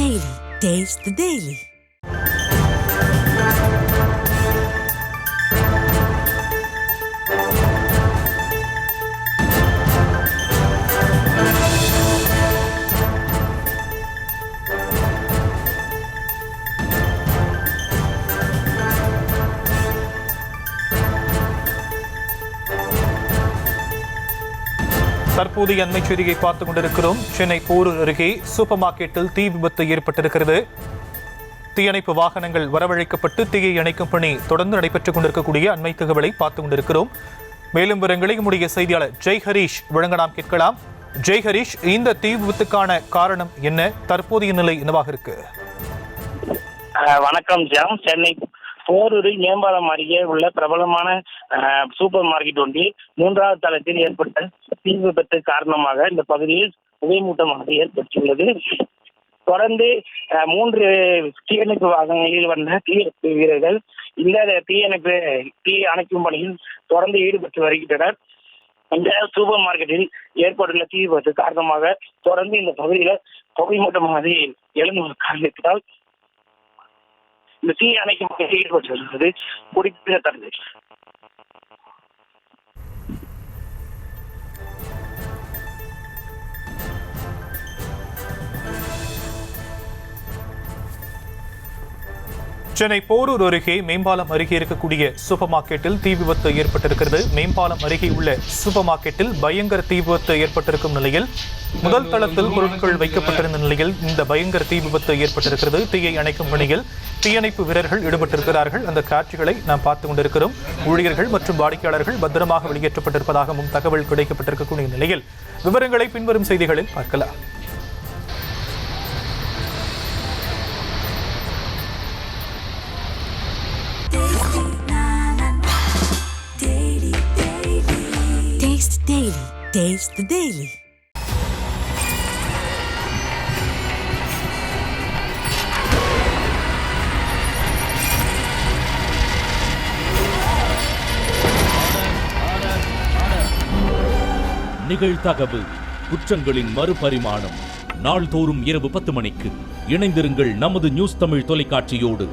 Daily. Taste the Daily. தற்போதைய அண்மை செய்தியை பார்த்துக் கொண்டிருக்கிறோம். சென்னை போரூர் அருகே சூப்பர் மார்க்கெட்டில் தீ விபத்து ஏற்பட்டிருக்கிறது. தீயணைப்பு வாகனங்கள் வரவழைக்கப்பட்டு தீயை அணைக்கும் பணி தொடர்ந்து நடைபெற்றுக் கொண்டிருக்கக்கூடிய அண்மை தகவலை பார்த்துக் கொண்டிருக்கிறோம். மேலும் விவரங்களை நம்முடைய செய்தியாளர் ஜெய் ஹரீஷ் வழங்க நாம் கேட்கலாம். ஜெய் ஹரீஷ், இந்த தீ விபத்துக்கான காரணம் என்ன? தற்போதைய நிலை என்னவாக இருக்கு? வணக்கம் ஜாம். சென்னை போரூரில் மேம்பாலம் அருகே உள்ள பிரபலமான சூப்பர் மார்க்கெட் ஒன்றில் 3வது தளத்தில் ஏற்பட்ட தீ விபத்து காரணமாக இந்த பகுதியில் புகைமூட்டமாக ஏற்பட்டுள்ளது. தொடர்ந்து 3 தீயணைப்பு வாகனங்களில் வந்த தீயணைப்பு வீரர்கள் இந்த தீ அணைக்கும் பணியில் தொடர்ந்து ஈடுபட்டு வருகின்றனர். இந்த சூப்பர் மார்க்கெட்டில் ஏற்பட்டுள்ள தீ விபத்து காரணமாக தொடர்ந்து இந்த பகுதியில் புகைமூட்டமாக எழுந்து வரும் காரணத்தால் இந்த தீ அணைக்கும் பணியில் ஈடுபட்டு வருவது குறிப்பிடத்தக்கது. சென்னை போரூர் அருகே மேம்பாலம் அருகே இருக்கக்கூடிய சூப்பர் மார்க்கெட்டில் தீ விபத்து ஏற்பட்டிருக்கிறது. மேம்பாலம் அருகே உள்ள சூப்பர் மார்க்கெட்டில் பயங்கர தீ விபத்து ஏற்பட்டிருக்கும் நிலையில் முதல் தளத்தில் பொருட்கள் வைக்கப்பட்டிருந்த நிலையில் இந்த பயங்கர தீ விபத்து ஏற்பட்டிருக்கிறது. தீயை அணைக்கும் பணியில் தீயணைப்பு வீரர்கள் ஈடுபட்டிருக்கிறார்கள். அந்த காட்சிகளை நாம் பார்த்துக் கொண்டிருக்கிறோம். ஊழியர்கள் மற்றும் வாடிக்கையாளர்கள் பத்திரமாக வெளியேற்றப்பட்டிருப்பதாகவும் தகவல் கிடைக்கப்பட்டிருக்கக்கூடிய நிலையில் விவரங்களை பின்வரும் செய்திகளில் பார்க்கலாம். Daily. Taste the Daily. நிகழ்தகவு குற்றங்களின் மறுபரிமாணம். நாள்தோறும் இரவு 10 மணிக்கு இணைந்திருங்கள் நமது நியூஸ் தமிழ் தொலைக்காட்சியோடு.